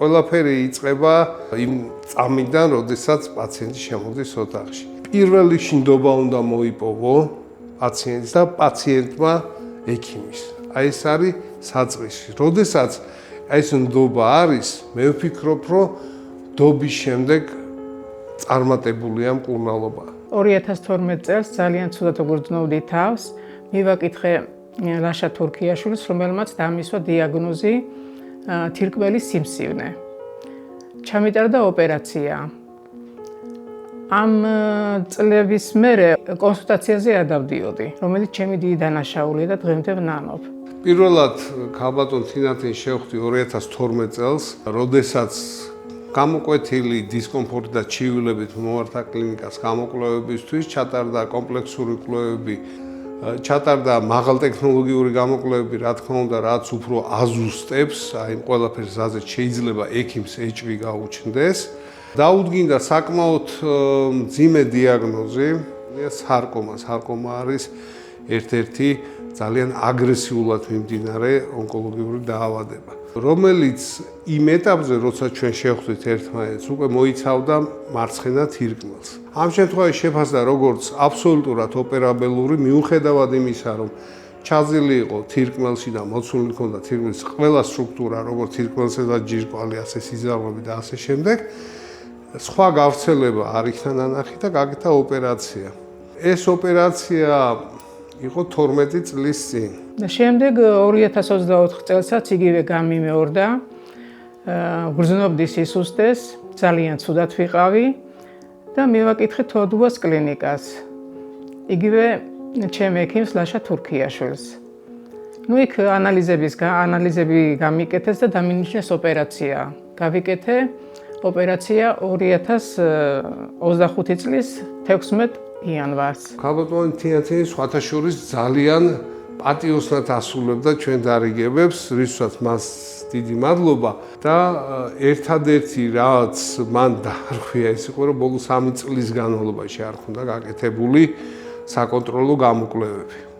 ყველაფერი იწყება იმ წამიდან, როდესაც პაციენტი შემოდის ოთახში. პირველ რიგში ნდობა უნდა მოიპოვო პაციენტს და პაციენტმა ექიმის. აი ეს არის საწყისი. როდესაც ეს ნდობა არის, მე ვფიქრობ, რომ ნდობის შემდეგ წარმატებულია მკურნალობა. 2012 წელს ძალიან ცუდად უგრძნობდი თავს. მივაკითხე ლაშა თურქიაშვილს, რომელმაც დამისვა დიაგნოზი თირკმელის სიმსივნე. ჩამიტარდა ოპერაცია. ამ წლების მერე კონსულტაციაზე არ დავდიოდი, რომელიც ჩემი დიდი დანაშაულია და დღემდე ვნამობ. პირველად ქალბატონ თინათინ შევხვდი 2012 წელს, როდესაც გამოკვეთილი დისკომფორტი და ჩივილებით მომართა კლინიკას გამოკვლევებისთვის, ჩატარდა კომპლექსური კვლევები, ჩატარდა მაღალტექნოლოგიური გამოკვლევები, რა თქმა უნდა, რაც უფრო აზუსტებს, აი ყველაფერს რაზეც შეიძლება ექიმს ეჭვი გაუჩნდეს. დაუდგინდა საკმაოდ მძიმე დიაგნოზი, სარკომა. სარკომა არის ერთ-ერთი ძალიან აგრესიულად მიმდინარე ონკოლოგიური დაავადება, რომელიც იმ ეტაპზე, როცა ჩვენ შევხვდით ერთმანეთს, უკვე მოიცავდა მარცხენა თირკმელს. ამ შემთხვევაში შეფასდა როგორც აბსოლუტურად ოპერაბელური, მიუხედავად იმისა, რომ ჩაძილი იყო თირკმელში და მოცული ჰქონდა თირკმელის ყველა სტრუქტურა, როგორც თირკმელსა და ჯირკვალი, ასე სიზარღვები და ასე შემდეგ. სხვა გავრცელება არ იქნა ნანახი და გაკეთა ოპერაცია. ეს ოპერაცია იყო 12 წლის წინ. და შემდეგ 2024 წელსაც იგივე გამიმეორდა. გრძნობდი სისუსტეს, ძალიან ცუდად ვიყავი და მივაკითხე თოდუას კლინიკას. იგივე ჩემ ექიმს ლაშა თურქიაშვილს. ნუ იქ ანალიზები გამიკეთეს და დამინიშნეს ოპერაცია. გავიკეთე ოპერაცია 2025 წლის 16 იანვარს. ქალბატონ თინათინი სხვათა შორის ძალიან პატიოსნად ასრულებდა ჩვენ დარიგებებს, რისთვისაც მას დიდი მადლობა და ერთადერთი რაც მან დაარღვია ის იყო, რომ ბოლო 3 წლის განმავლობაში არ ჰქონდა გაკეთებული საკონტროლო გამოკვლევები.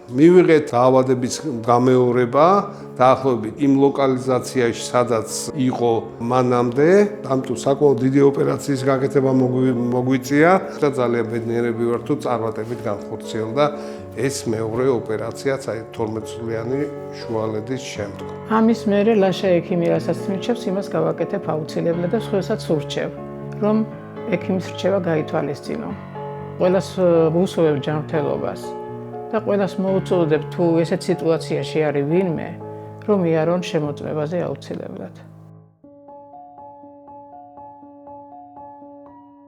მივიღეთ დაავადების გამეორება დაახლოებით იმ ლოკალიზაციაში, სადაც იყო მანამდე, ამიტომ საკმაოდ დიდი ოპერაციის გაკეთება მოგვიწია და ძალიან ბედნიერები ვართ, თუ წარმატებით განხორციელდა ეს მეორე ოპერაციაც, აი 12 წლიანი შუალედის შემდგომ. ამის მერე ლაშა ექიმი რასაც მირჩევს, იმას გავაკეთებ აუცილებლად და სხვასაც ვურჩევ, რომ ექიმის რჩევა გაითვალისწინო. ყველას ვუსვევებ ჯანმრთელობას. და ყველას მოუწოდებ თუ ესეთ სიტუაციაში არის ვინმე, რომ იარონ შემოწმებაზე აუცილებლად.